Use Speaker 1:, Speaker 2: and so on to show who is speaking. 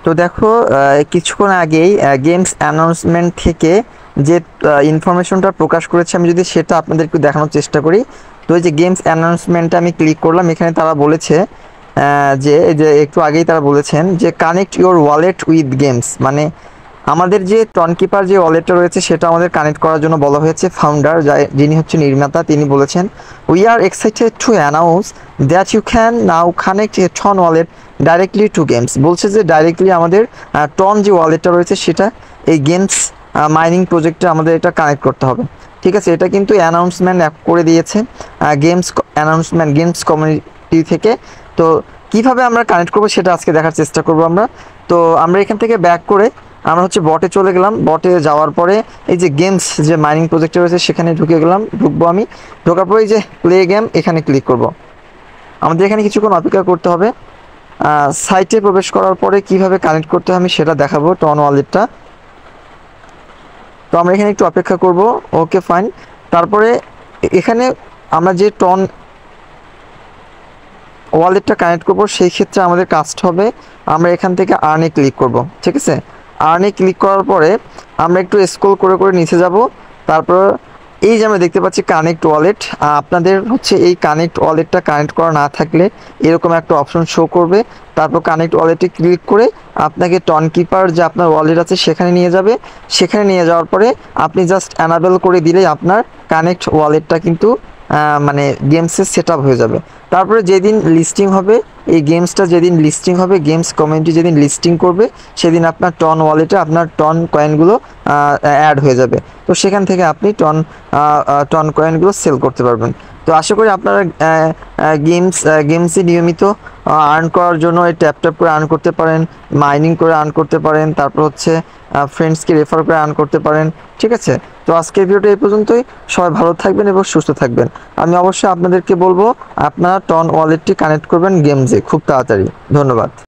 Speaker 1: তো দেখো কিছুক্ষণ আগেই গেমস অ্যানাউন্সমেন্ট থেকে যে ইনফরমেশনটা প্রকাশ করেছে, আমি যদি সেটা আপনাদেরকে দেখানোর চেষ্টা করি। তো এই যে গেমস অ্যানাউন্সমেন্টে আমি ক্লিক করলাম, এখানে তারা বলেছে যে এই যে একটু আগেই তারা বলেছেন যে connect your wallet with games, মানে আমাদের যে টনকিপার যে ওয়ালেটটা রয়েছে সেটা আমাদের কানেক্ট করার জন্য বলা হয়েছে। ফাউন্ডার যিনি হচ্ছে নির্মাতা, তিনি বলেছেন we are excited to announce that you can now connect a TON wallet directly to games. বলছে যে ডাইরেক্টলি আমাদের টন যে ওয়ালেটটা রয়েছে সেটা এই গেমস মাইনিং প্রজেক্টে আমাদের এটা কানেক্ট করতে হবে। ঠিক আছে, এটা কিন্তু অ্যানাউন্সমেন্ট করে দিয়েছে গেমস অ্যানাউন্সমেন্ট গেমস কমিউনিটি থেকে। তো কিভাবে আমরা কানেক্ট করবো সেটা আজকে দেখার চেষ্টা করবো আমরা। তো আমরা এখান থেকে ব্যাক করে আমরা হচ্ছে বটে চলে গেলাম। বটে যাওয়ার পরে এই যে গেমস যে মাইনিং প্রজেক্টে রয়েছে সেখানে ঢুকবো আমি। ঢোকার পরে এই যে প্লে গেম এখানে ক্লিক করব। আমাদের এখানে কিছুক্ষণ অপেক্ষা করতে হবে। সাইটে প্রবেশ করার পরে কিভাবে কানেক্ট করতে হয় আমি সেটা দেখাবো, টন ওয়ালেটটা। তো আমরা এখানে একটু অপেক্ষা করব। Okay fine. তারপরে এখানে আমরা যে টন ওয়ালেটটা কানেক্ট করব সেই ক্ষেত্রে আমাদের কাজটা হবে আমরা এখান থেকে আর্নে ক্লিক করব। ঠিক আছে, আর্নে ক্লিক করার পরে আমরা একটু স্ক্রল করে করে নিচে যাব। তারপর এই যে আমরা দেখতে পাচ্ছি কানেক্ট ওয়ালেট। আপনাদের হচ্ছে এই কানেক্ট ওয়ালেটটা কানেক্ট করা না থাকলে এরকম একটা অপশন শো করবে। তারপর কানেক্ট ওয়ালেটে ক্লিক করে আপনাকে টনকিপার যে আপনার ওয়ালেট আছে সেখানে নিয়ে যাবে। সেখানে নিয়ে যাওয়ার পরে আপনি জাস্ট অ্যানাবেল করে দিলেই আপনার কানেক্ট ওয়ালেটটা কিন্তু মানে গেমসের সেট আপ হয়ে যাবে। তারপরে যেদিন লিস্টিং হবে এই গেমসটা, যেদিন লিস্টিং হবে গেমস কমিউনিটি যেদিন লিস্টিং করবে সেদিন আপনার টন ওয়ালেটে আপনার টন কয়েনগুলো অ্যাড হয়ে যাবে। তো সেখান থেকে আপনি টন কয়েনগুলো সেল করতে পারবেন। তো আশা করি আপনারা গেমসে নিয়মিত আর্ন করার জন্য এই ট্যাপ ট্যাপ করে আর্ন করতে পারেন, মাইনিং করে আর্ন করতে পারেন, তারপর হচ্ছে ফ্রেন্ডসকে রেফার করে আর্ন করতে পারেন। ঠিক আছে, তো আজকের ভিডিওটা এই পর্যন্তই। সবাই ভালো থাকবেন এবং সুস্থ থাকবেন। আমি অবশ্যই আপনাদেরকে বলবো আপনারা টন ওয়ালেটটি কানেক্ট করবেন গেমসে খুব তাড়াতাড়ি। ধন্যবাদ।